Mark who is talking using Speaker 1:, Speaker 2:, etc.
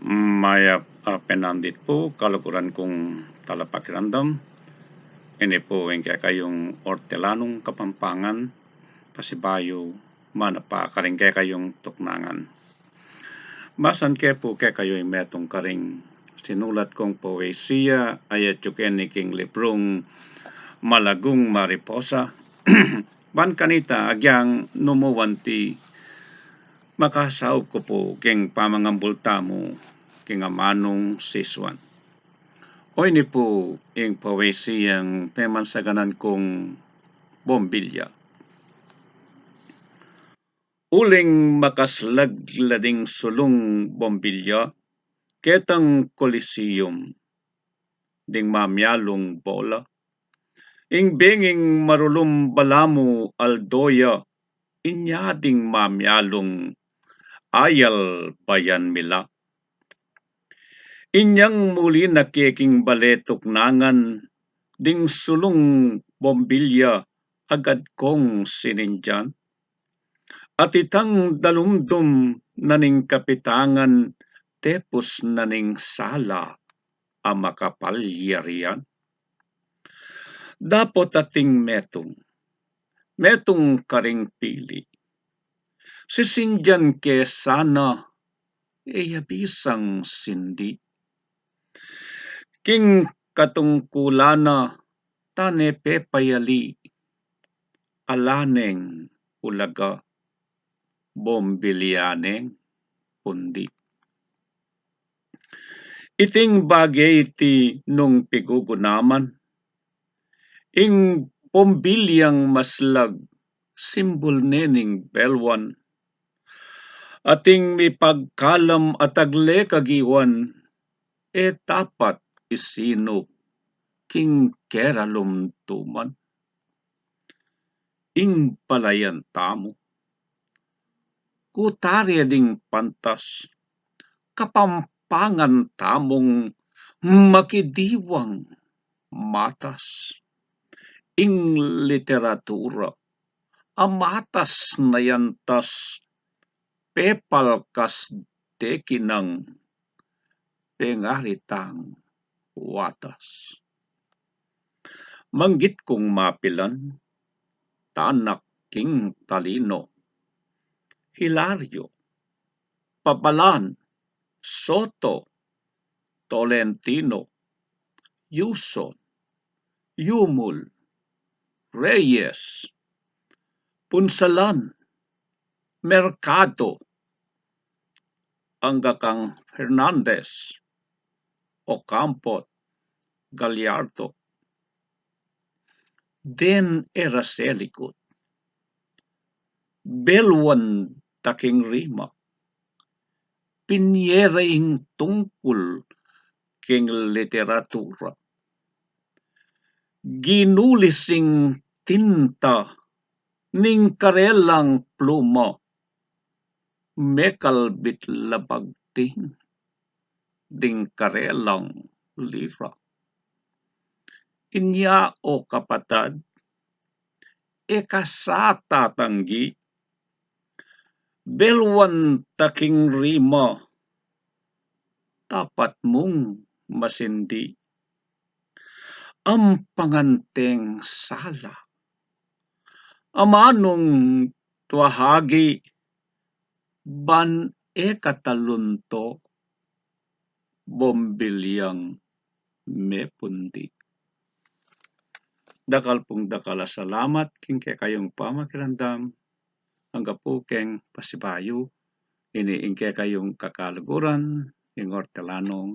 Speaker 1: Maya penandit po kalukuran kong talapakiramdam. Ini po ang kayong ortelanong kapampangan, pasibayo, manapa karing kayong tuknangan. Masan po kayo metong karing sinulat kong poesiya ayat yuken king librong Malagung Mariposa. Ban kanita agyang numuwanti makasaup ko po king pamangambul tamu king amanung sisuan. Oyni po ing poesiyang pemansaganan kong Bombilya. Uling makaslaglading sulong Bombilya, ketang Coliseum, ding mamyalong bola, ing benging marulum balamu aldoya, inyading mamyalong ayal bayan mila. Inyang muli nakiking baletok nangan, ding sulong Bombilya agad kong sinindyan. At itang dalumdum naning kapitangan, tepos naning sala ang makapalyarian. Dapot ating metong karing pili. Sisindyan ke sana, bisang sindi. King katungkulana, tane pepayali, alaneng ulaga, bombilyaneng pundi. Iting bagay iti nung pigugunaman, ing bombilyang maslag, simbol nening belwan, ating mipagkalam at agle kagiwan, tapat isino king keralum tuman. Ing palayan tamo, kutarya ding pantas, kapampangan tamung makidiwang matas. Ing literatura, amatas na yantas, pepalkas dekinang pengaritang watas. Manggit kong mapilan, tanak king talino, Hilario, Papalan, Soto, Tolentino, Yuson, Yumul, Reyes, Punsalan, Mercado, Angakang Hernandez, Ocampo, Gallardo, Den Eraselikut, Belwan taking rima, Pinyeraing tungkol king literatura, ginulising tinta ning karelang pluma, mekalbit labagting ding karelang lira. Inya o kapatad, kasata tanggi, belwan taking rima, tapat mong masindi, ang panganteng sala, amanung tuahagi, ban katalunto, bombilyang mepundi. Dakal pong dakala salamat king kayong pamakiramdam, hanggang po keng pasibayo, ini ing kayong kakaluguran, ing ortelanong